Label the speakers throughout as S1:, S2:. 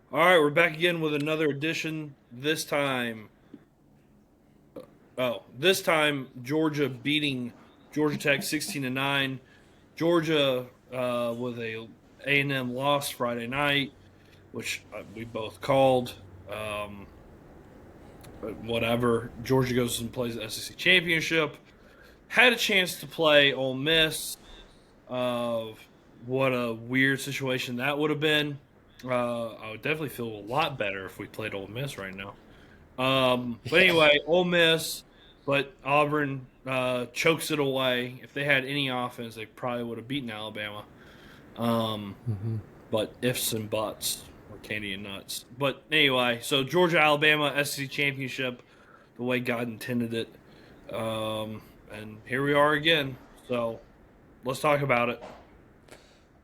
S1: All right, we're back again with another edition. This time Georgia beating Georgia Tech 16-9. Georgia with A&M loss Friday night, which we both called. Um, but whatever. Georgia goes and plays the SEC championship. Had a chance to play Ole Miss. What a weird situation that would have been. I would definitely feel a lot better if we played Ole Miss right now. But anyway, Ole Miss, but Auburn chokes it away. If they had any offense, they probably would have beaten Alabama. Um,
S2: Mm-hmm.
S1: but ifs and buts or candy and nuts. But anyway, so Georgia Alabama SEC championship, the way God intended it, and here we are again. So let's talk about it.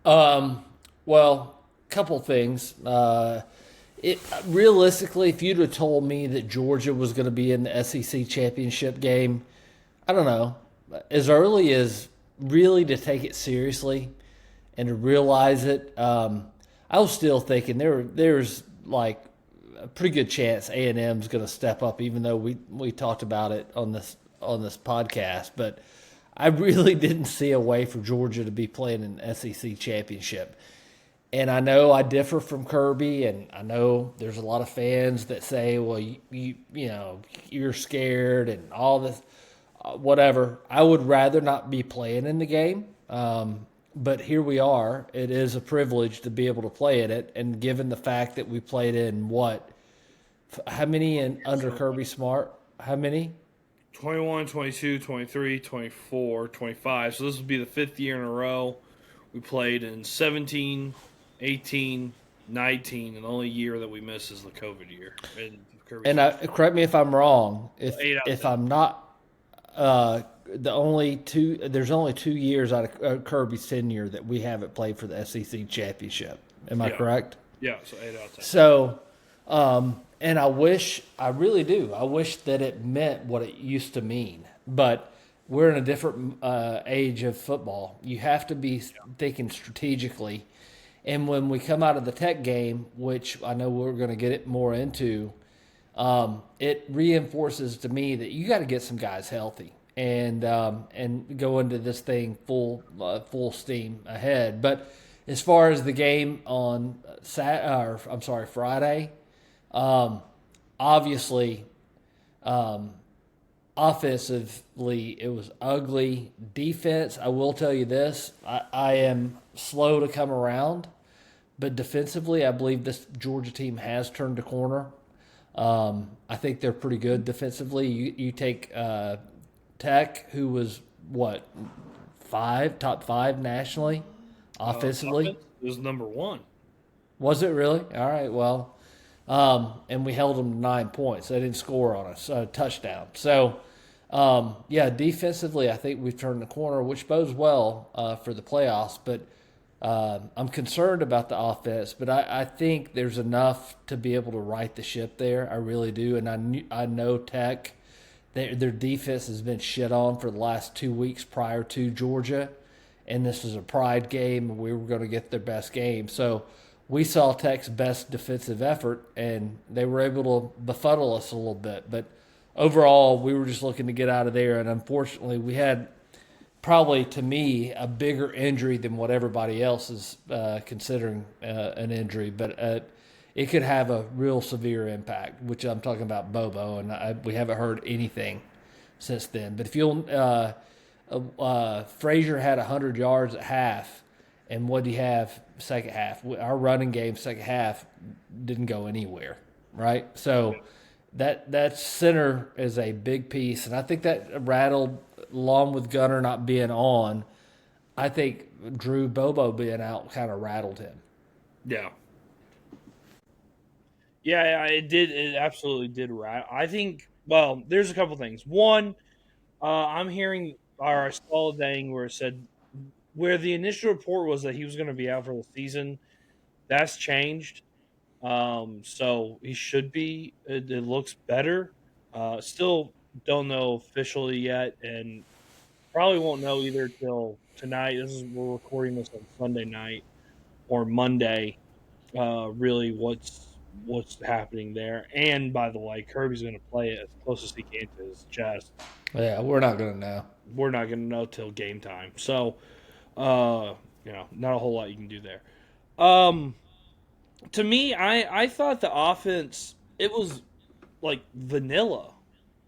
S2: Um, well, couple things. It realistically, if you'd have told me that Georgia was going to be in the SEC championship game, I don't know, as early as really to take it seriously and to realize it, I was still thinking there's like a pretty good chance A&M is going to step up, even though we talked about it on this podcast. But I really didn't see a way for Georgia to be playing an SEC championship. And I know I differ from Kirby, and I know there's a lot of fans that say, "Well, you know, you're scared and all this, whatever." I would rather not be playing in the game, but here we are. It is a privilege to be able to play in it, and given the fact that we played in what, how many in under
S1: So
S2: Kirby Smart? How many?
S1: 21, 22, 23, 24, 25. So this will be the fifth year in a row. We played in 17, 18, 19, and the only year that we miss is the COVID year. And Kirby
S2: And
S1: Smart.
S2: correct me if I'm wrong.
S1: So
S2: If
S1: 8 out of
S2: if
S1: 10.
S2: I'm not, there's only 2 years out of Kirby's tenure that we haven't played for the SEC championship. Am I
S1: Yeah.
S2: correct?
S1: Yeah, so 8 out of 10.
S2: So, and I really do. I wish that it meant what it used to mean. But we're in a different age of football. You have to be thinking strategically. And when we come out of the Tech game, which I know we're going to get it more into, it reinforces to me that you got to get some guys healthy and go into this thing full steam ahead. But as far as the game on Friday, obviously, offensively it was ugly. Defense, I will tell you this: I am slow to come around, but defensively, I believe this Georgia team has turned a corner. I think they're pretty good defensively. You take Tech, who was what top five nationally, offensively.
S1: Offense is number one.
S2: Was it really? All right. Well, and we held them to 9 points. They didn't score on us a touchdown. So, yeah, defensively, I think we've turned the corner, which bodes well for the playoffs. But I'm concerned about the offense, but I think there's enough to be able to right the ship there. I really do, and I know Tech. Their defense has been shit on for the last 2 weeks prior to Georgia, and this is a pride game, and we were going to get their best game. So we saw Tech's best defensive effort, and they were able to befuddle us a little bit. But overall, we were just looking to get out of there, and unfortunately, we had probably to me a bigger injury than what everybody else is considering an injury, but it could have a real severe impact. Which I'm talking about Bobo, and we haven't heard anything since then. But if you'll, Frazier had 100 yards at half, and what did he have second half? Our running game second half didn't go anywhere, right? So that center is a big piece, and I think that rattled, along with Gunner not being on. I think Drew Bobo being out kind of rattled him.
S1: Yeah. Yeah, it did. It absolutely did. Right. I think. Well, there's a couple things. One, I'm hearing, or I saw a thing where it said where the initial report was that he was going to be out for the season. That's changed. So he should be. It looks better. Still don't know officially yet, and probably won't know either till tonight. We're recording this on Sunday night or Monday. Really, what's what's happening there. And by the way, Kirby's going to play it as close as he can to his chest.
S2: Yeah, we're not going to know.
S1: We're not going to know till game time. So, not a whole lot you can do there. Um, to me, I thought the offense, it was like vanilla.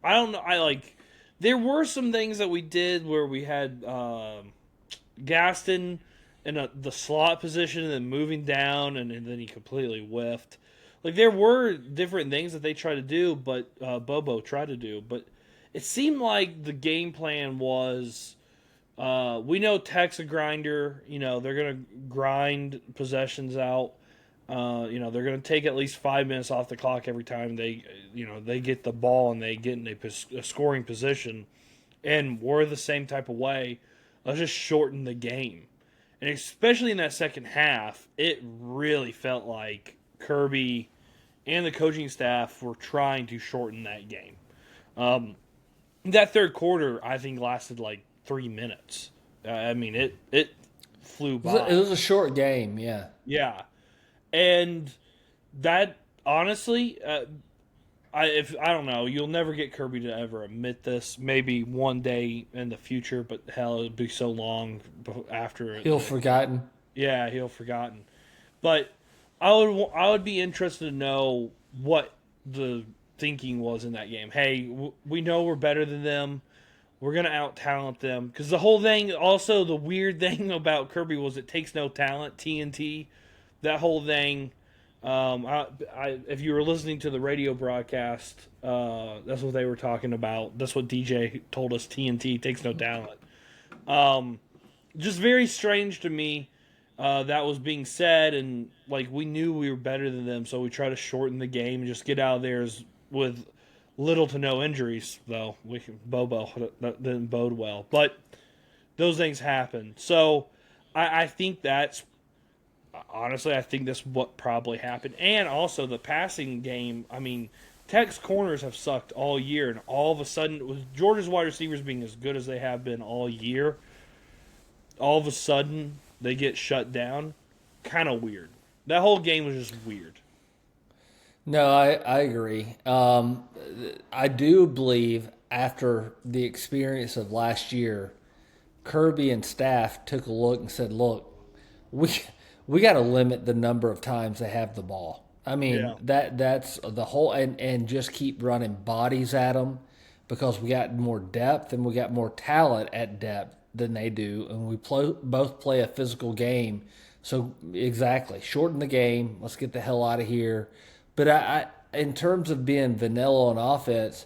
S1: I don't know. There were some things that we did where we had Gaston in the slot position and then moving down, and then he completely whiffed. Like, there were different things that they tried to do, but Bobo tried to do. But it seemed like the game plan was we know Tech's a grinder. They're going to grind possessions out. They're going to take at least 5 minutes off the clock every time they get the ball and they get in a scoring position. And we're the same type of way. Let's just shorten the game. And especially in that second half, it really felt like Kirby and the coaching staff were trying to shorten that game. That third quarter, I think, lasted like 3 minutes. It flew by.
S2: It was a short game, yeah.
S1: Yeah. And that, honestly, I don't know, you'll never get Kirby to ever admit this. Maybe one day in the future, but hell, it'd be so long after
S2: He'll forgotten.
S1: Yeah, he'll forgotten. But I would be interested to know what the thinking was in that game. Hey, we know we're better than them. We're gonna out talent them, because the whole thing. Also, the weird thing about Kirby was it takes no talent. TNT, that whole thing. If you were listening to the radio broadcast, that's what they were talking about. That's what DJ told us. TNT takes no talent. Just very strange to me that was being said, and like we knew we were better than them, so we try to shorten the game and just get out of there with little to no injuries. Though Bobo that didn't bode well, but those things happen. So I think that's. Honestly, I think that's what probably happened. And also the passing game, Tech's corners have sucked all year, and all of a sudden, with Georgia's wide receivers being as good as they have been all year, all of a sudden they get shut down. Kind of weird. That whole game was just weird.
S2: No, I agree. I do believe after the experience of last year, Kirby and staff took a look and said, look, we got to limit the number of times they have the ball. That's the whole, and just keep running bodies at them, because we got more depth and we got more talent at depth than they do, and we both play a physical game. So exactly, shorten the game. Let's get the hell out of here. But I in terms of being vanilla on offense,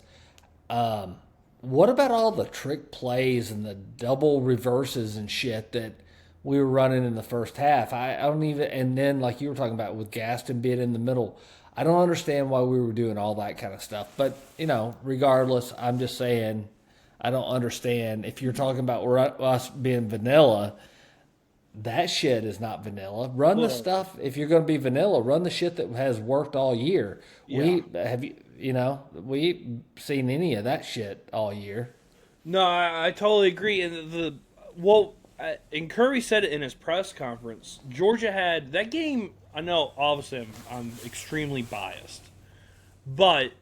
S2: what about all the trick plays and the double reverses and shit that we were running in the first half? I don't even, and then like you were talking about with Gaston being in the middle, I don't understand why we were doing all that kind of stuff. But, regardless, I'm just saying I don't understand. If you're talking about us being vanilla, that shit is not vanilla. Run the stuff, if you're going to be vanilla, run the shit that has worked all year.
S1: Yeah.
S2: We ain't seen any of that shit all year.
S1: No, I totally agree. And and Curry said it in his press conference. Georgia had that game. I know, obviously, I'm extremely biased, but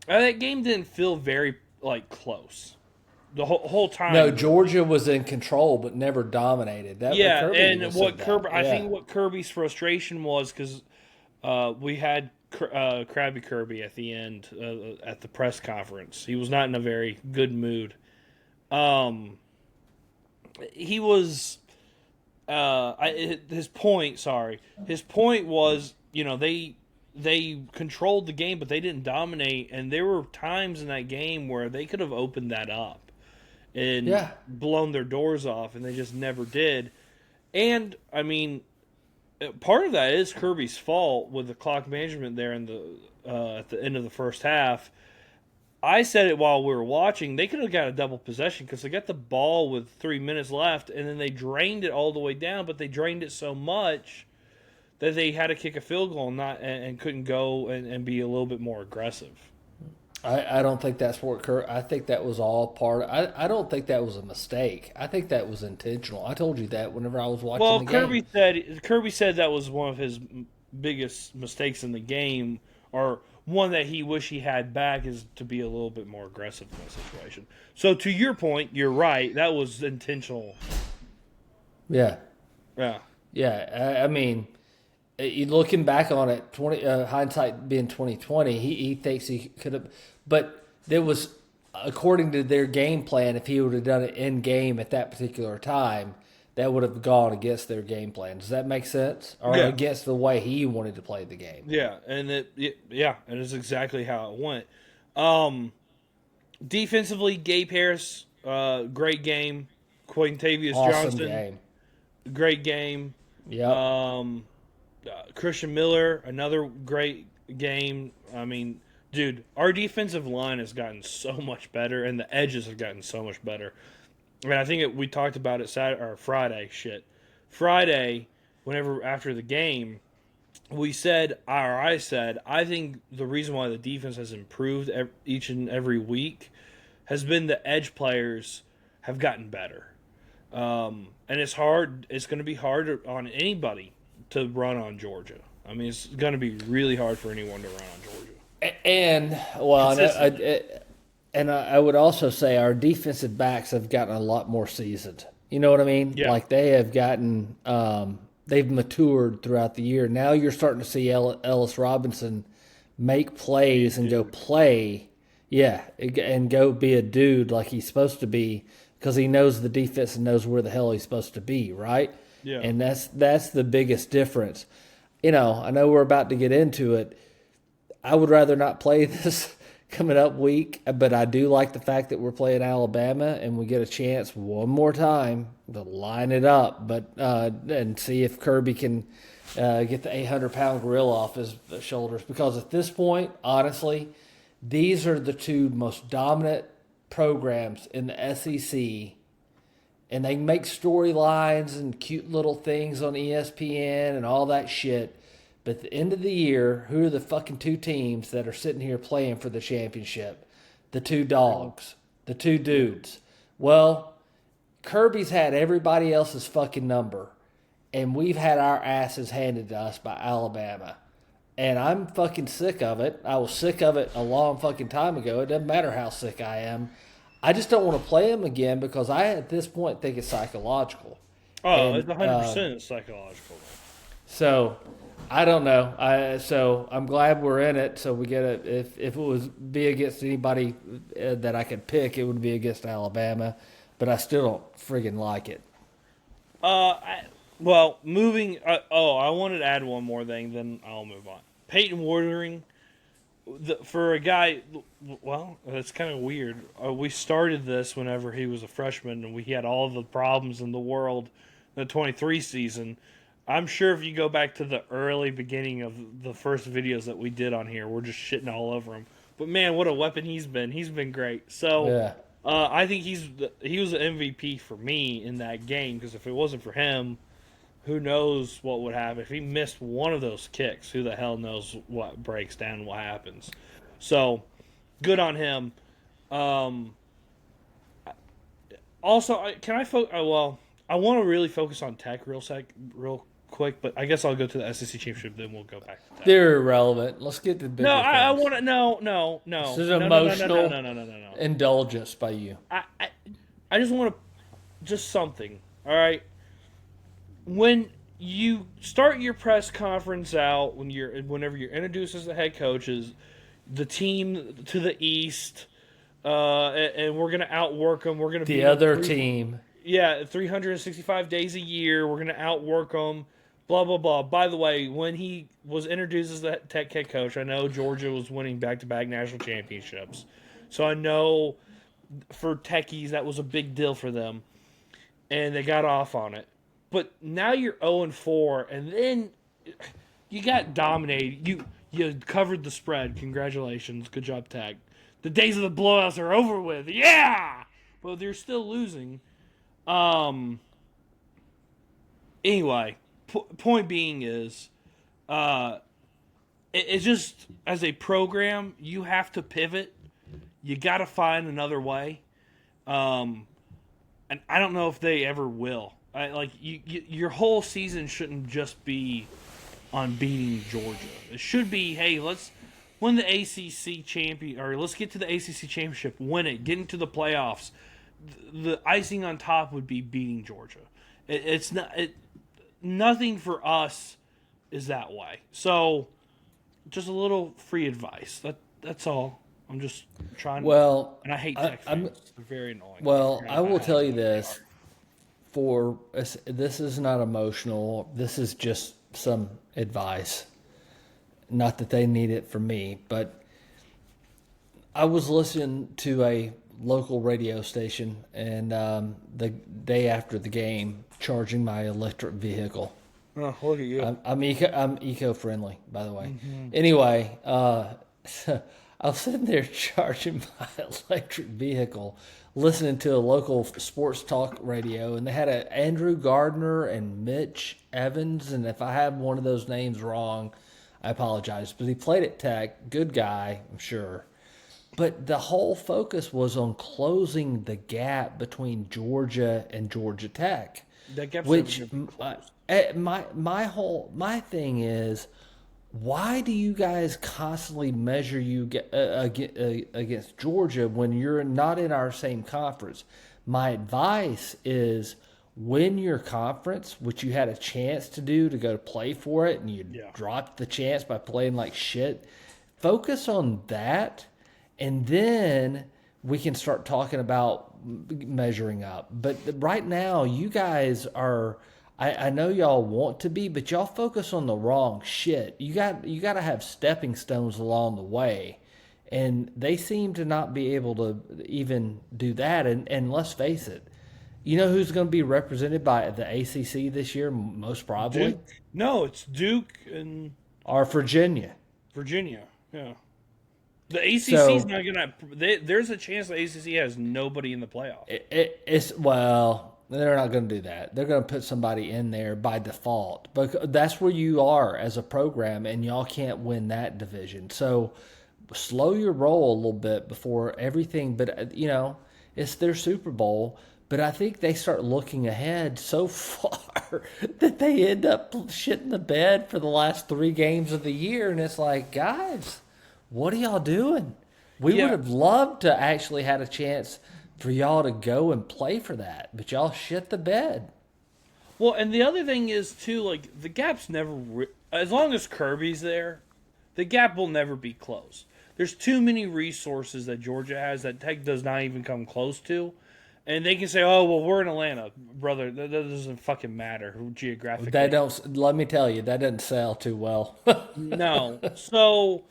S1: that game didn't feel very close the whole time.
S2: No, Georgia was in control, but never dominated.
S1: I think what Kirby's frustration was because we had Krabby Kirby at the end at the press conference. He was not in a very good mood. He was his point was, they controlled the game, but they didn't dominate, and there were times in that game where they could have opened that up and blown their doors off, and they just never did. And part of that is Kirby's fault with the clock management there in at the end of the first half. I said it while we were watching. They could have got a double possession because they got the ball with 3 minutes left, and then they drained it all the way down. But they drained it so much that they had to kick a field goal and couldn't go and be a little bit more aggressive.
S2: I don't think that's what I think that was all part. I don't think that was a mistake. I think that was intentional. I told you that whenever I was watching the game.
S1: Well, Kirby said that was one of his biggest mistakes in the game, or one that he wish he had back, is to be a little bit more aggressive in that situation. So to your point, you're right. That was intentional.
S2: Yeah.
S1: Yeah.
S2: Yeah. I mean, looking back on it, hindsight being 2020, he thinks he could have, but there was, according to their game plan, if he would have done it in game at that particular time, that would have gone against their game plan. Does that make sense? Or
S1: Yeah.
S2: against the way he wanted to play the game?
S1: Yeah, and and it's exactly how it went. Defensively, Gabe Harris, great game. Quintavious
S2: Awesome
S1: Johnson,
S2: game.
S1: great game.
S2: Yep.
S1: Christian Miller, another great game. I mean, dude, our defensive line has gotten so much better, and the edges have gotten so much better. I mean, I think we talked about it Saturday or Friday. Friday, whenever after the game, we said, or I said, I think the reason why the defense has improved each and every week has been the edge players have gotten better. And it's hard. It's going to be hard on anybody to run on Georgia. I mean, it's going to be really hard for anyone to run on Georgia.
S2: And, well, I would also say our defensive backs have gotten a lot more seasoned. You know what I mean?
S1: Yeah.
S2: Like they have gotten, they've matured throughout the year. Now you're starting to see Ellis Robinson make plays and go play, and go be a dude like he's supposed to be, because he knows the defense and knows where the hell he's supposed to be, right?
S1: Yeah.
S2: And that's the biggest difference. You know, I know we're about to get into it. I would rather not play this coming up week, but I do like the fact that we're playing Alabama and we get a chance one more time to line it up, but and see if Kirby can get the 800-pound gorilla off his shoulders. Because at this point, honestly, these are the two most dominant programs in the SEC, and they make storylines and cute little things on ESPN and all that shit. But at the end of the year, who are the fucking two teams that are sitting here playing for the championship? The two dogs, the two dudes. Well, Kirby's had everybody else's fucking number, and we've had our asses handed to us by Alabama. And I'm fucking sick of it. I was sick of it a long fucking time ago. It doesn't matter how sick I am. I just don't want to play them again because I, at this point, think it's psychological.
S1: Oh, it's 100% psychological.
S2: So, I don't know. So I'm glad we're in it. So we get it. If it was be against anybody that I could pick, it would be against Alabama. But I still don't friggin' like it.
S1: Well, moving. I wanted to add one more thing, then I'll move on. Peyton Watering, for a guy, well, it's kind of weird. We started this whenever he was a freshman, and we had all the problems in the world in the 23 season. I'm sure if you go back to the early beginning of the first videos that we did on here, we're just shitting all over him. But man, what a weapon he's been. He's been great. So
S2: Yeah.
S1: I think he was an MVP for me in that game, because if it wasn't for him, who knows what would happen. If he missed one of those kicks, who the hell knows what breaks down, what happens. So, good on him. Also, can I I want to really focus on Tech real quick, but I guess I'll go to the SEC Championship, then we'll go back to Tech.
S2: They're irrelevant. Let's get to bigger
S1: I
S2: things.
S1: want to. No.
S2: This is emotional
S1: No.
S2: indulgence by you.
S1: I just want to, just something. All right. When you start your press conference out, whenever you're introduced as the head coaches, the team to the east, and we're gonna outwork them. We're gonna
S2: The other team.
S1: Yeah, 365 days a year. We're gonna outwork them. Blah blah blah. By the way, when he was introduced as the Tech head coach, I know Georgia was winning back-to-back national championships, so I know for Techies that was a big deal for them, and they got off on it. But now you're 0-4, and then you got dominated. You covered the spread. Congratulations. Good job, Tech. The days of the blowouts are over with. Yeah! But they're still losing. Anyway, point being is, it's just, as a program, you have to pivot. You got to find another way. And I don't know if they ever will. Your whole season shouldn't just be on beating Georgia. It should be, hey, let's win the ACC champion, or let's get to the ACC championship, win it, get into the playoffs. The icing on top would be beating Georgia. It's not nothing for us is that way. So, just a little free advice. That's all. I'm just trying.
S2: Well,
S1: and I hate tech fans. They're very annoying.
S2: Well, I will tell you this. This is not emotional. This is just some advice. Not that they need it from me, but I was listening to a local radio station, and the day after the game, charging my electric vehicle.
S1: Oh, look at you!
S2: I'm eco-friendly, by the way. Mm-hmm. Anyway, I was sitting there charging my electric vehicle, listening to a local sports talk radio, and they had Andrew Gardner and Mitch Evans, and if I have one of those names wrong, I apologize. But he played at Tech, good guy, I'm sure. But the whole focus was on closing the gap between Georgia and Georgia Tech.
S1: That gap's
S2: which
S1: closed.
S2: my thing is, why do you guys constantly measure against Georgia when you're not in our same conference? My advice is win your conference, which you had a chance to do to go play for it, and you dropped the chance by playing like shit. Focus on that, and then we can start talking about measuring up. But right now, you guys are... I know y'all want to be, but y'all focus on the wrong shit. You got to have stepping stones along the way, and they seem to not be able to even do that. And let's face it, you know who's going to be represented by the ACC this year? Most probably.
S1: Duke? No, it's Duke and
S2: or Virginia.
S1: Virginia, yeah. The ACC is not going to. There's a chance the ACC has nobody in the playoff.
S2: They're not going to do that. They're going to put somebody in there by default. But that's where you are as a program, and y'all can't win that division. So slow your roll a little bit before everything. But, it's their Super Bowl. But I think they start looking ahead so far that they end up shitting the bed for the last 3 games of the year. And it's like, guys, what are y'all doing? We would have loved to actually had a chance for y'all to go and play for that, but y'all shit the bed.
S1: Well, and the other thing is too, like the gap's never as long as Kirby's there, the gap will never be closed. There's too many resources that Georgia has that Tech does not even come close to, and they can say, "Oh, well, we're in Atlanta, brother." That doesn't fucking matter geographically.
S2: That don't. Let me tell you, that doesn't sell too well.
S1: No, so.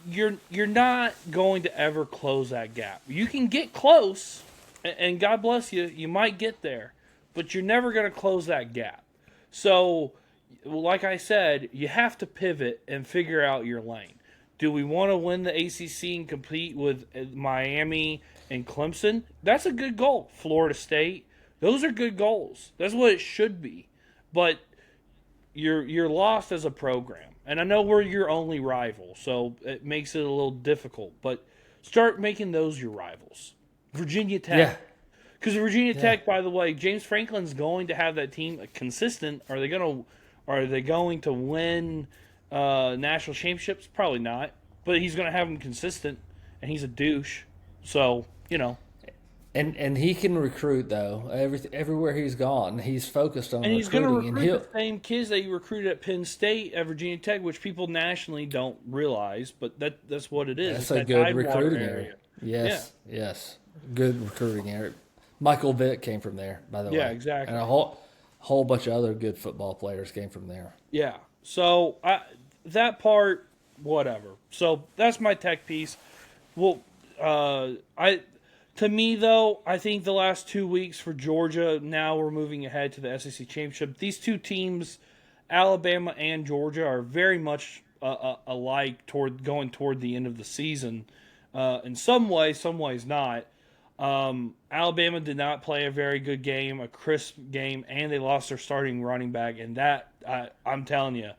S1: You're not going to ever close that gap. You can get close, and God bless you, you might get there, but you're never going to close that gap. So, like I said, you have to pivot and figure out your lane. Do we want to win the ACC and compete with Miami and Clemson? That's a good goal. Florida State, those are good goals. That's what it should be. But you're lost as a program. And I know we're your only rival, so it makes it a little difficult. But start making those your rivals. Virginia Tech. Yeah. Because Virginia Tech, by the way, James Franklin's going to have that team consistent. Are they going to win national championships? Probably not. But he's going to have them consistent, and he's a douche. So,
S2: And he can recruit, though. Everywhere he's gone, he's focused on
S1: recruiting. And he's
S2: going
S1: to recruit the same kids that he recruited at Penn State, at Virginia Tech, which people nationally don't realize, but that's what it is.
S2: That's a good recruiting area. Yes. Good recruiting area. Michael Vick came from there, by the way.
S1: Yeah, exactly.
S2: And a whole bunch of other good football players came from there.
S1: Yeah. So, that part, whatever. So, that's my Tech piece. Well, to me, though, I think the last 2 weeks for Georgia, now we're moving ahead to the SEC Championship. These two teams, Alabama and Georgia, are very much alike going toward the end of the season. In some ways not. Alabama did not play a very good game, a crisp game, and they lost their starting running back. And that, I'm telling you,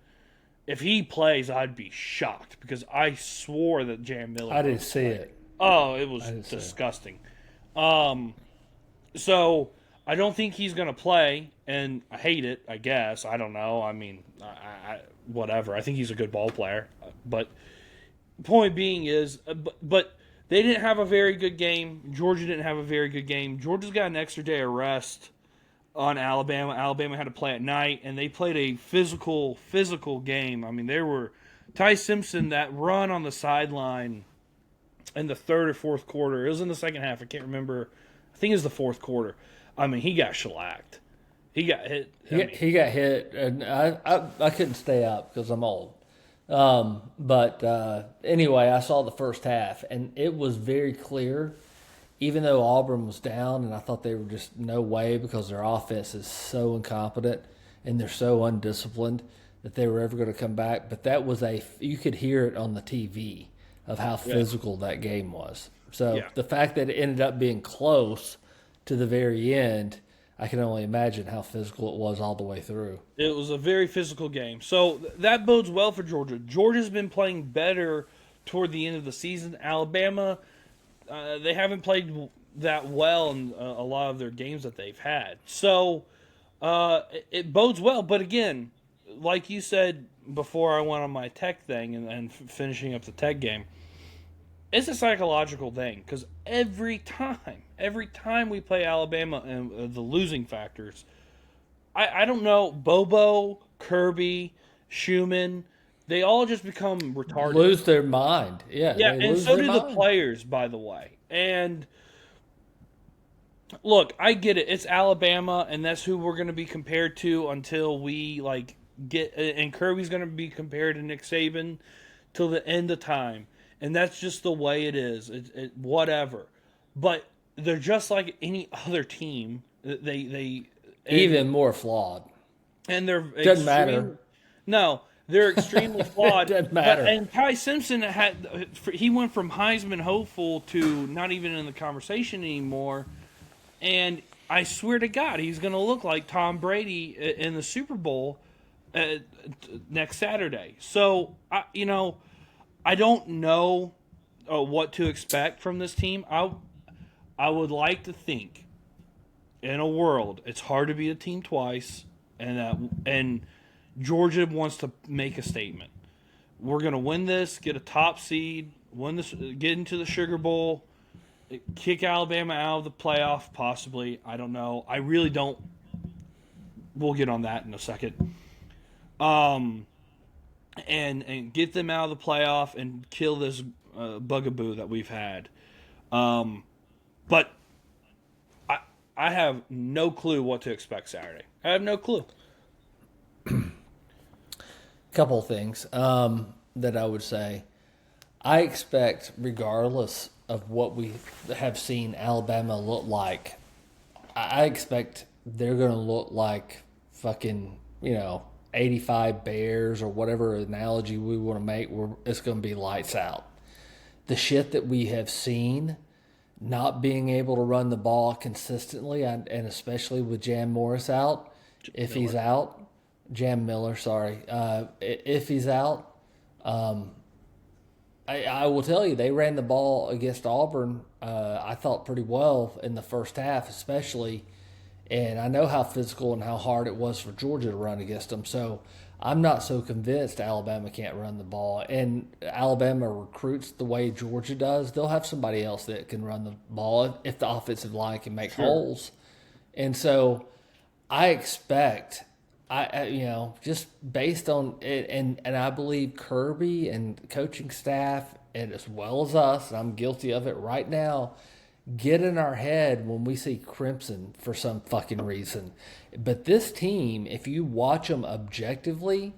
S1: if he plays, I'd be shocked because I swore that Jam Miller.
S2: I didn't see it.
S1: Oh, it was disgusting. So I don't think he's going to play, and I hate it, I guess. I don't know. I mean, whatever. I think he's a good ball player. But point being is, but they didn't have a very good game. Georgia didn't have a very good game. Georgia's got an extra day of rest on Alabama. Alabama had to play at night, and they played a physical game. I mean, there were Ty Simpson, that run on the sideline in the third or fourth quarter. It was in the second half. I can't remember. I think it was the fourth quarter. I mean, he got shellacked. He got hit.
S2: He got hit, and I couldn't stay up because I'm old. But anyway, I saw the first half, and it was very clear, even though Auburn was down, and I thought they were just no way because their offense is so incompetent and they're so undisciplined that they were ever going to come back. But that was you could hear it on the TV of how physical that game was. So the fact that it ended up being close to the very end, I can only imagine how physical it was all the way through.
S1: It was a very physical game. So that bodes well for Georgia. Georgia's been playing better toward the end of the season. Alabama, they haven't played that well in a lot of their games that they've had. So it bodes well. But again, like you said before I went on my tech thing and finishing up the tech game, it's a psychological thing because every time we play Alabama and the losing factors, I don't know, Bobo, Kirby, Schumann, they all just become retarded.
S2: Lose their mind. Yeah,
S1: and so do the players, by the way. And look, I get it. It's Alabama, and that's who we're going to be compared to until we get. And Kirby's going to be compared to Nick Saban till the end of time. And that's just the way it is. Whatever. But they're just like any other team. They
S2: even more flawed.
S1: And they're
S2: doesn't matter.
S1: No, they're extremely flawed.
S2: Doesn't matter.
S1: And Ty Simpson he went from Heisman hopeful to not even in the conversation anymore. And I swear to God, he's going to look like Tom Brady in the Super Bowl next Saturday. So I don't know what to expect from this team. I would like to think, in a world, it's hard to beat a team twice, and Georgia wants to make a statement. We're going to win this, get a top seed, win this, get into the Sugar Bowl, kick Alabama out of the playoff, possibly. I don't know. I really don't. We'll get on that in a second. And get them out of the playoff and kill this bugaboo that we've had. But I have no clue what to expect Saturday. I have no clue.
S2: Couple of things that I would say. I expect, regardless of what we have seen Alabama look like, I expect they're going to look like fucking, 85 Bears or whatever analogy we want to make, where it's going to be lights out. The shit that we have seen, not being able to run the ball consistently, and especially with Jam Morris out, if he's out, Jam Miller, sorry, if he's out, I will tell you, they ran the ball against Auburn, I thought pretty well in the first half, especially. And I know how physical and how hard it was for Georgia to run against them. So I'm not so convinced Alabama can't run the ball. And Alabama recruits the way Georgia does. They'll have somebody else that can run the ball if the offensive line can make holes. And so I expect, just based on it, and I believe Kirby and coaching staff, and as well as us, and I'm guilty of it right now, get in our head when we see crimson for some fucking reason. But this team, if you watch them objectively,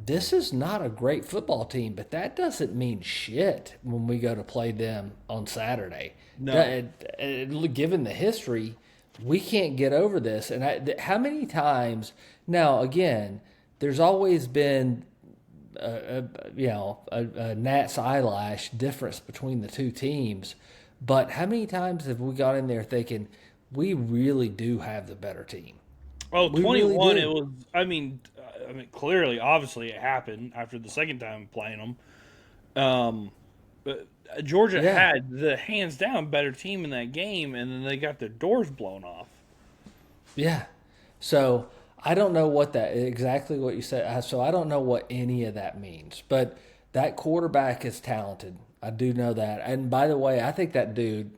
S2: this is not a great football team, but that doesn't mean shit when we go to play them on Saturday.
S1: No.
S2: Given the history, we can't get over this. And how many times – now, again, there's always been a gnat's eyelash difference between the two teams. But how many times have we got in there thinking we really do have the better team?
S1: Oh, 21, it was – I mean, clearly, obviously, it happened after the second time playing them. But Georgia had the hands-down better team in that game, and then they got their doors blown off.
S2: Yeah. So I don't know what that exactly what you said. So I don't know what any of that means. But that quarterback is talented. I do know that. And by the way, I think that dude,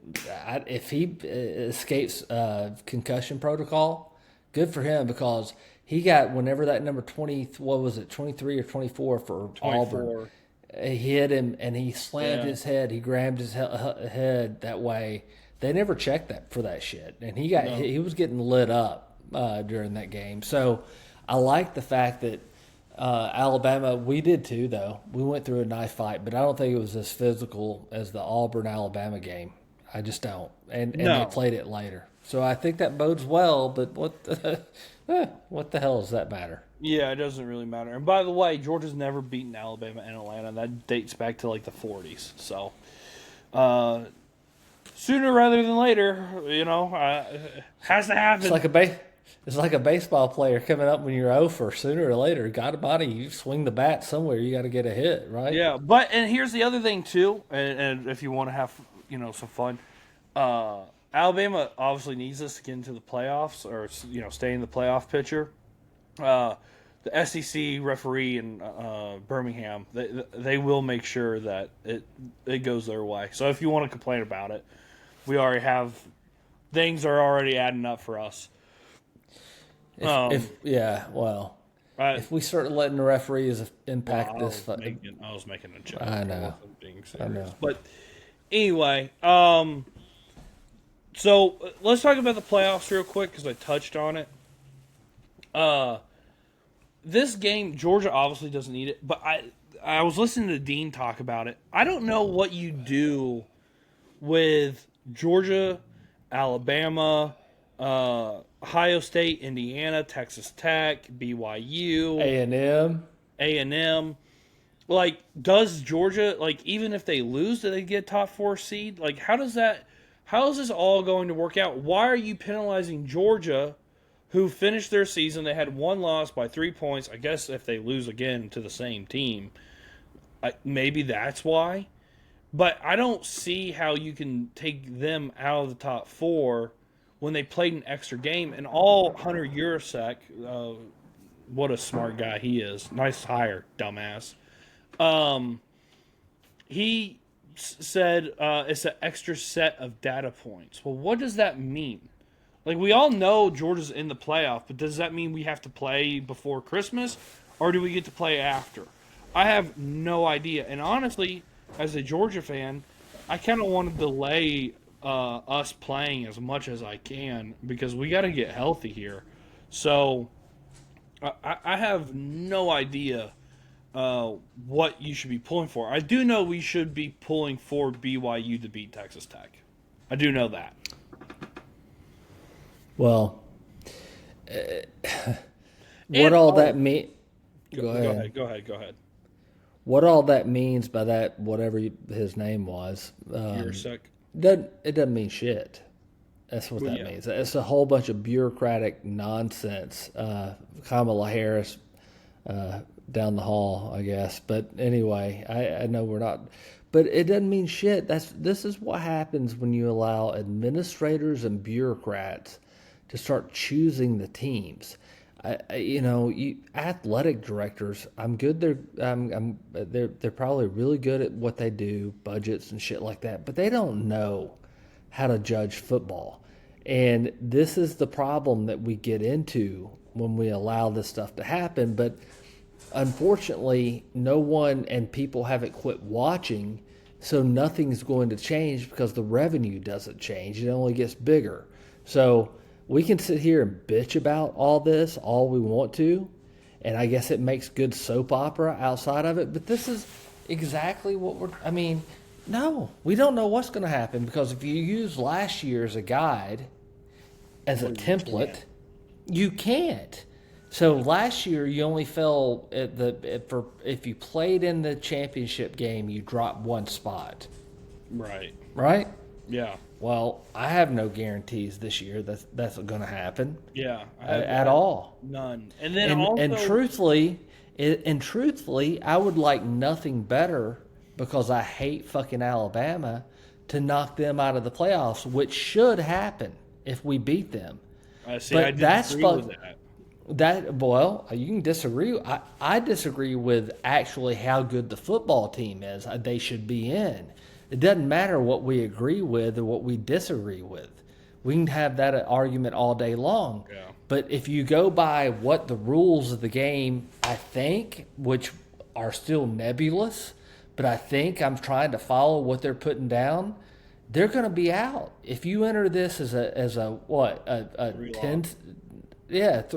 S2: if he escapes concussion protocol, good for him because he got whenever that number 20, what was it, 23 or 24 for
S1: 24.
S2: Auburn. He hit him and he slammed
S1: Yeah.
S2: his head. He grabbed his head that way. They never checked that for that shit, and he was getting lit up during that game. So I like the fact that Alabama. We did too, though. We went through a knife fight, but I don't think it was as physical as the Auburn Alabama game. I just don't. And they played it later, so I think that bodes well. But what the hell does that matter?
S1: Yeah, it doesn't really matter. And by the way, Georgia's never beaten Alabama in Atlanta. That dates back to like the 40s. So, sooner rather than later, has to happen.
S2: It's like a baseball player coming up when you're over. Sooner or later, God Almighty, you swing the bat somewhere. You got to get a hit, right?
S1: Yeah, and here's the other thing too. And if you want to have some fun, Alabama obviously needs us to get into the playoffs or stay in the playoff picture. The SEC referee in Birmingham, they will make sure that it goes their way. So if you want to complain about it, we already have things are already adding up for us.
S2: If we start letting the referees impact this,
S1: I was making a joke.
S2: I know.
S1: I wasn't being serious.
S2: I know.
S1: But anyway, so let's talk about the playoffs real quick because I touched on it. This game, Georgia obviously doesn't need it, but I was listening to Dean talk about it. I don't know what you do with Georgia, Alabama, Ohio State, Indiana, Texas Tech, BYU, A&M. Like, does Georgia, like, even if they lose, do they get top 4 seed? Like, how is this all going to work out? Why are you penalizing Georgia, who finished their season? They had one loss by 3 points. I guess if they lose again to the same team, maybe that's why. But I don't see how you can take them out of the top 4 when they played an extra game. And all Hunter Urasek, what a smart guy he is. Nice hire, dumbass. He said it's an extra set of data points. Well, what does that mean? Like, we all know Georgia's in the playoff, but does that mean we have to play before Christmas, or do we get to play after? I have no idea. And honestly, as a Georgia fan, I kind of want to delay us playing as much as I can because we got to get healthy here. So I have no idea what you should be pulling for. I do know we should be pulling for BYU to beat Texas Tech. I do know that.
S2: Well, what all that mean?
S1: Go ahead.
S2: What all that means by that, whatever his name was,
S1: Urasek.
S2: it doesn't mean shit. That's what that means. It's a whole bunch of bureaucratic nonsense. Kamala Harris down the hall, I guess. But anyway, I know we're not. But it doesn't mean shit. This is what happens when you allow administrators and bureaucrats to start choosing the teams. Athletic directors. I'm good. They're probably really good at what they do, budgets and shit like that. But they don't know how to judge football, and this is the problem that we get into when we allow this stuff to happen. But unfortunately, no one and people haven't quit watching, so nothing's going to change because the revenue doesn't change. It only gets bigger. So we can sit here and bitch about all this all we want to, and I guess it makes good soap opera outside of it, but this is exactly what no, we don't know what's going to happen because if you use last year as a guide, as a template, you can't. So last year you only fell if you played in the championship game, you dropped one spot. Right?
S1: Yeah.
S2: Well, I have no guarantees this year that's going to happen.
S1: Yeah,
S2: at all.
S1: None. And then
S2: truthfully, I would like nothing better because I hate fucking Alabama to knock them out of the playoffs, which should happen if we beat them.
S1: I disagree with that.
S2: You can disagree. I disagree with actually how good the football team is. They should be in. It doesn't matter what we agree with or what we disagree with. We can have that argument all day long.
S1: Yeah.
S2: But if you go by what the rules of the game, I think, which are still nebulous, but I think I'm trying to follow what they're putting down, they're going to be out. If you enter this as a 10,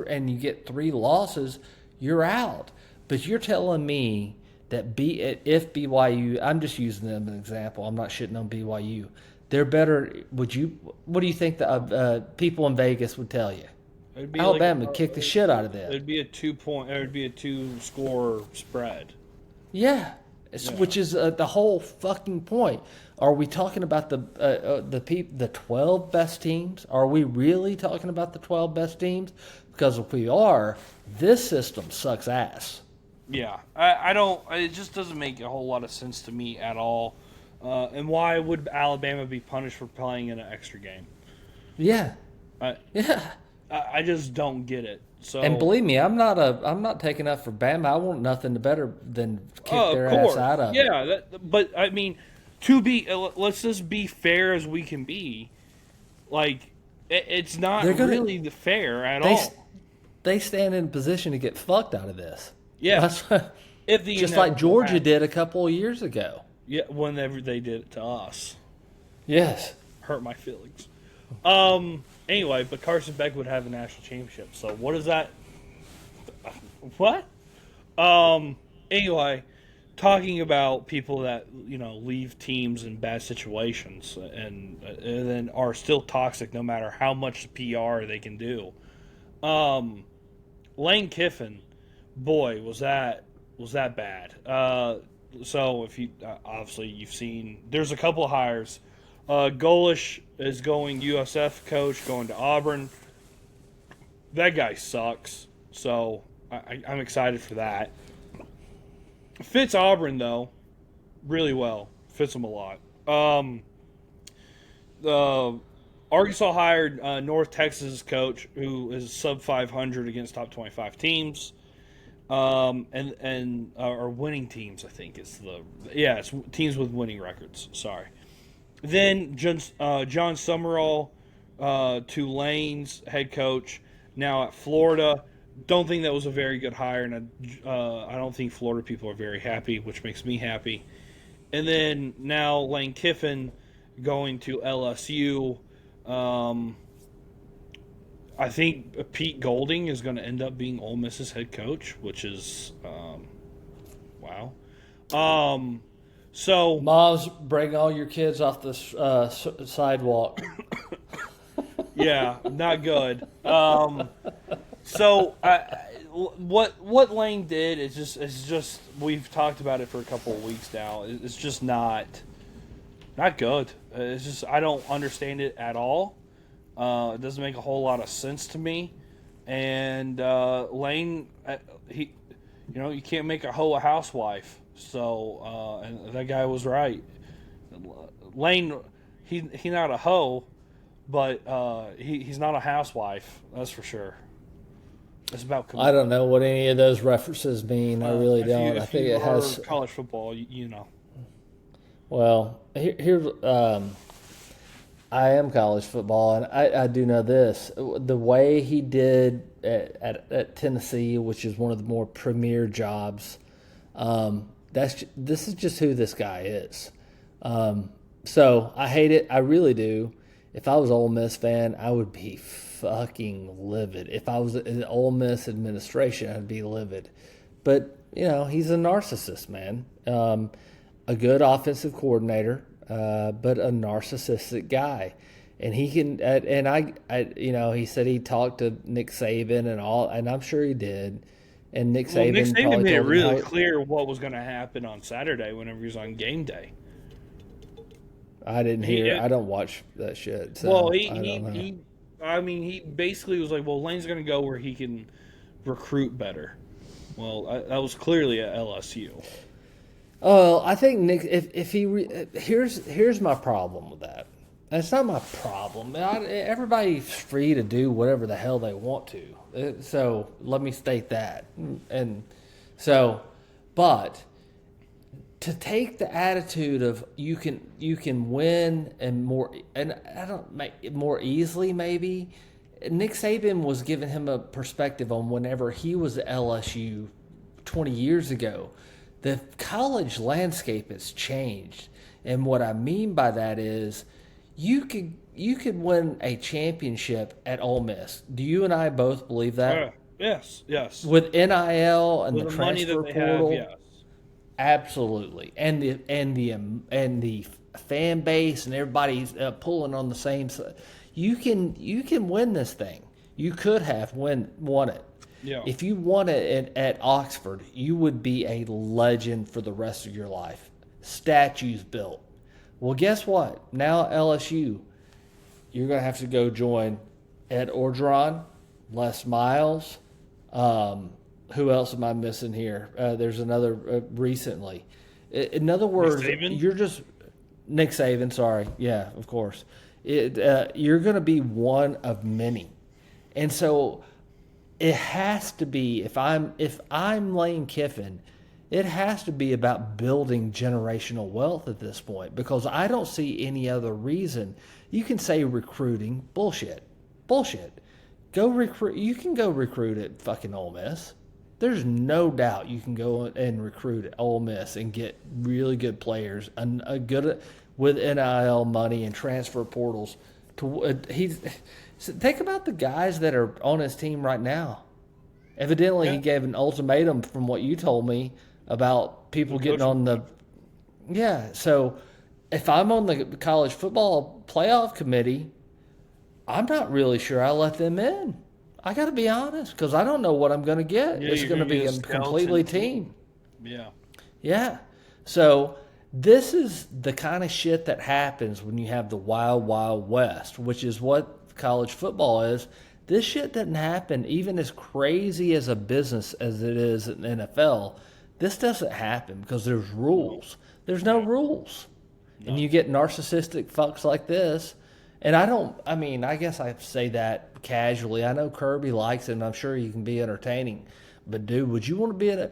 S2: and you get 3 losses, you're out. But you're telling me that if BYU, I'm just using them as an example. I'm not shitting on BYU. They're better. What do you think the people in Vegas would tell you? Alabama would kick the shit out of them.
S1: It'd be a 2-point. It'd be a 2-score spread.
S2: Yeah, which is the whole fucking point. Are we talking about the 12 best teams? Are we really talking about the 12 best teams? Because if we are, this system sucks ass.
S1: Yeah, I don't. It just doesn't make a whole lot of sense to me at all. And why would Alabama be punished for playing in an extra game?
S2: Yeah,
S1: yeah. I just don't get it. So,
S2: and believe me, I'm not taking up for Bama. I want nothing better than kick their ass out of it.
S1: Yeah, but I mean, let's just be fair as we can be. Like, it's not really fair at all.
S2: They stand in a position to get fucked out of this.
S1: Yeah,
S2: just like Georgia did a couple of years ago.
S1: Yeah, whenever they did it to us.
S2: Yes,
S1: hurt my feelings. Anyway, but Carson Beck would have a national championship. So what is that? What? Anyway, talking about people that leave teams in bad situations and then are still toxic no matter how much PR they can do. Lane Kiffin, boy, was that bad. So if you obviously you've seen, there's a couple of hires. Golish is going USF coach, going to Auburn. That guy sucks. So I'm excited for that. Fits Auburn though, really well. Fits him a lot. Arkansas hired North Texas coach who is sub 500 against top 25 teams. And or winning teams, I think it's teams with winning records. Sorry. Then John Summerall, Tulane's head coach, now at Florida. Don't think that was a very good hire, and I don't think Florida people are very happy, which makes me happy. And then now Lane Kiffin going to LSU. I think Pete Golding is going to end up being Ole Miss's head coach, which is wow. So
S2: moms, bring all your kids off the sidewalk.
S1: Yeah, not good. So what Lane did is just we've talked about it for a couple of weeks now. It's just not good. It's just I don't understand it at all. It doesn't make a whole lot of sense to me. And Lane, you can't make a hoe a housewife. So and that guy was right. Lane, he's not a hoe, but he's not a housewife. That's for sure. It's about.
S2: I don't know what any of those references mean. I really don't. I think it has
S1: college football. You know.
S2: Well, here. I am college football, and I do know this. The way he did at Tennessee, which is one of the more premier jobs, this is just who this guy is. So I hate it. I really do. If I was an Ole Miss fan, I would be fucking livid. If I was in the Ole Miss administration, I'd be livid. But, he's a narcissist, man. A good offensive coordinator. But a narcissistic guy, and he can. He said he talked to Nick Saban and all, and I'm sure he did. And Nick Saban
S1: made it really clear what was going to happen on Saturday whenever he was on game day.
S2: I didn't hear. I don't watch that shit. So
S1: well, he basically was like, "Well, Lane's going to go where he can recruit better." Well, that was clearly at LSU.
S2: Oh, I think Nick. If he here's my problem with that. That's not my problem. Everybody's free to do whatever the hell they want to. So let me state that. And so, but to take the attitude of you can win and I don't make more easily maybe. Nick Saban was giving him a perspective on whenever he was at LSU 20 years ago. The college landscape has changed, and what I mean by that is you could win a championship at Ole Miss. Do you and I both believe that?
S1: Yes.
S2: With NIL and
S1: With
S2: the
S1: the money
S2: transfer
S1: that they
S2: portal,
S1: have, yes.
S2: absolutely. And the fan base and everybody's pulling on the same side. You can win this thing. You could have won it.
S1: Yeah.
S2: If you won it at Oxford, you would be a legend for the rest of your life. Statues built. Well, guess what? Now LSU, you're going to have to go join Ed Orgeron, Les Miles. Who else am I missing here? There's another recently. In other words, you're just Nick Saban. Sorry, yeah, of course. You're going to be one of many, and so it has to be. If I'm Lane Kiffin, it has to be about building generational wealth at this point, because I don't see any other reason. You can say recruiting, bullshit. Go recruit. You can go recruit at fucking Ole Miss. There's no doubt you can go and recruit at Ole Miss and get really good players and good with NIL money and transfer portals. Think about the guys that are on his team right now. Evidently, He gave an ultimatum from what you told me about people getting on the. Yeah, so if I'm on the college football playoff committee, I'm not really sure I let them in. I got to be honest, because I don't know what I'm going to get. It's going to be a completely team. Yeah. So this is the kind of shit that happens when you have the wild, wild west, which is what college football is. This shit doesn't happen, even as crazy as a business as it is in the NFL. This doesn't happen because there's rules. There's no rules. No. And you get narcissistic fucks like this. And I guess I say that casually. I know Kirby likes it, and I'm sure he can be entertaining. But, dude, would you want to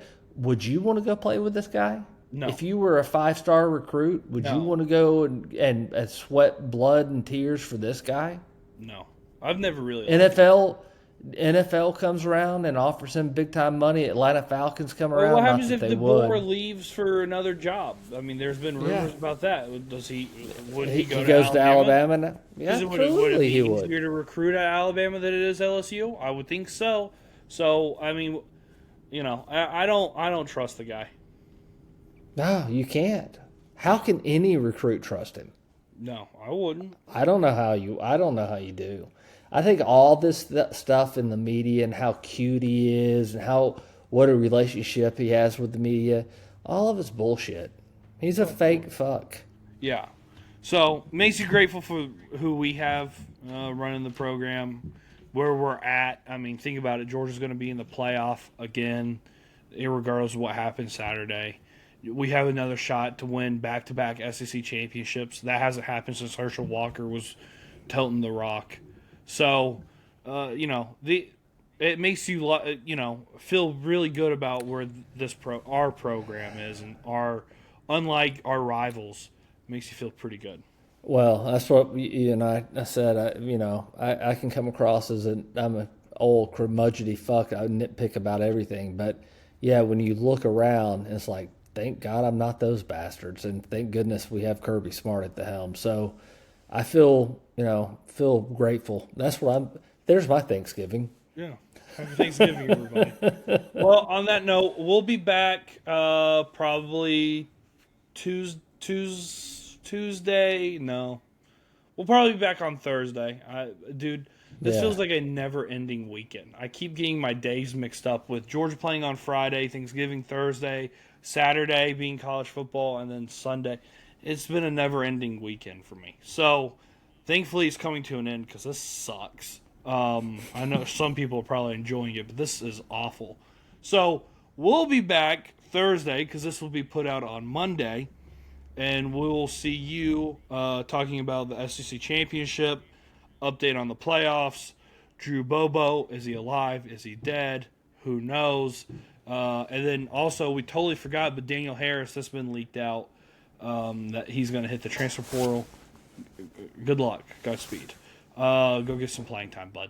S2: go play with this guy?
S1: No.
S2: If you were a 5-star recruit, would you want to go and sweat blood and tears for this guy?
S1: No. I've never really.
S2: NFL comes around and offers him big time money. Atlanta Falcons come around.
S1: What happens if DeBoer leaves for another job? I mean, there's been rumors about that. Would he go
S2: he
S1: to
S2: goes
S1: Alabama?
S2: to Alabama now? Yeah, absolutely he would.
S1: Would it be easier to recruit at Alabama than it is LSU? I would think so. So I mean, I don't trust the guy.
S2: No, you can't. How can any recruit trust him?
S1: No, I wouldn't.
S2: I don't know how you do. I think all this stuff in the media and how cute he is and what a relationship he has with the media, all of it's bullshit. He's a fake fuck.
S1: Yeah. So, makes you grateful for who we have running the program, where we're at. I mean, think about it. Georgia's going to be in the playoff again, regardless of what happens Saturday. We have another shot to win back-to-back SEC championships. That hasn't happened since Herschel Walker was toting the rock. So, it makes you, feel really good about where our program is, and unlike our rivals, it makes you feel pretty good.
S2: Well, that's what you and I said. I can come across as I'm an old curmudgeony fuck. I nitpick about everything, but yeah, when you look around, it's like, thank God I'm not those bastards, and thank goodness we have Kirby Smart at the helm. So I feel grateful. There's my Thanksgiving.
S1: Yeah. Happy Thanksgiving, everybody. Well, on that note, we'll be back probably Tuesday. No. We'll probably be back on Thursday. This feels like a never-ending weekend. I keep getting my days mixed up with Georgia playing on Friday, Thanksgiving Thursday, Saturday being college football, and then Sunday. It's been a never-ending weekend for me. So, thankfully, it's coming to an end because this sucks. I know some people are probably enjoying it, but this is awful. So, we'll be back Thursday because this will be put out on Monday. and we'll see you talking about the SEC championship, update on the playoffs. Drew Bobo, is he alive? Is he dead? Who knows? And then also, we totally forgot, but Daniel Harris, that's been leaked out that he's going to hit the transfer portal. Good luck. Godspeed. Go get some playing time, bud.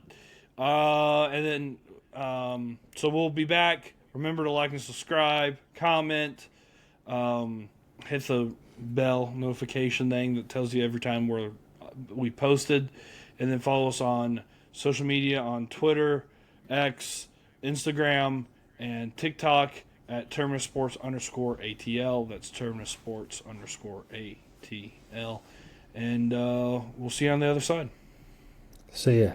S1: And then, so we'll be back. Remember to like and subscribe, comment, hit the bell notification thing that tells you every time we posted, and then follow us on social media on Twitter, X, Instagram, and TikTok at Terminus Sports _ATL. That's Terminus Sports _ATL. And we'll see you on the other side.
S3: See ya.